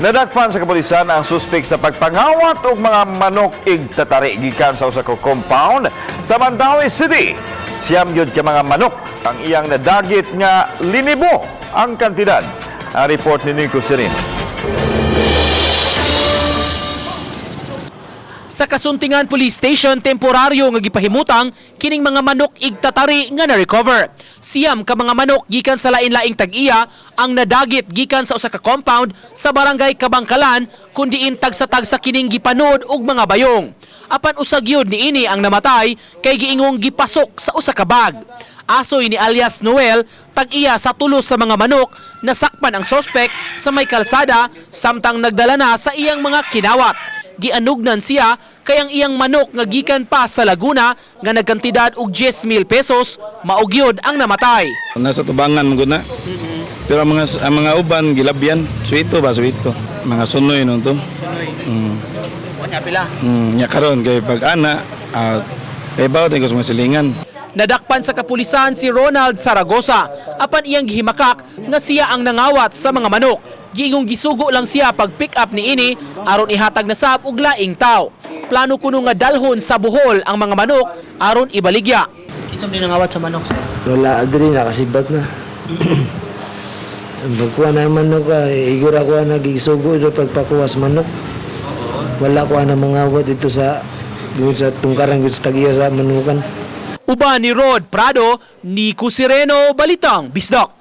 Nadakpan sa kapulisan ang suspek sa pagpangawat og mga manok igtatari gikan sa usa ka compound sa Mandaue City. Siyam yun ka mga manok ang iyang nadagit nga linibo ang kantidad. Ang report ni Nico Sirin. Sa Kasuntingan Police Station, temporaryo nga gipahimutang kining mga manok igtatari nga na-recover. Siyam ka mga manok gikan sa lain-laing tag-iya ang nadagit gikan sa usa ka compound sa barangay Kabangkalan kundi intag sa kining gipanod og mga bayong. Apan usag yun niini ang namatay kay giingong gipasok sa usa ka bag. Asoy ni alias Noel, tag-iya sa tulos sa mga manok, nasakpan ang sospek sa may kalsada samtang nagdala na sa iyang mga kinawat. Gianugnan siya kay ang iyang manok nga gikan pa sa Laguna nga nagkantidad og 10,000 pesos maugyod ang namatay. Nasa tubangan mo na. Pero ang mga uban gilabyan, suwito ba suwito. Mga sunoy no to. Sunoy. Nya pila? Nya karon kay pag ana kay bawo ko sa mga silingan. Nadakpan sa kapulisan si Ronald Saragosa apan iyang gihimakak nga siya ang nangawat sa mga manok. Giingong gisugo lang siya pag pick up ni ini aron ihatag na sab og laing taw. Plano kuno nga dalhon sa Bohol ang mga manok aron ibaligya. Kinsa man nangawat sa manok? Wala adri nakasibat na. Pagkuha na manok, igura ko na gisugo do pagpakuha sa manok. Wala ko na mga awat dito sa tungkaran sa tagiya sa manukan. Uban ni Rod Prado, Nico Sireno, Balitang Bisdak.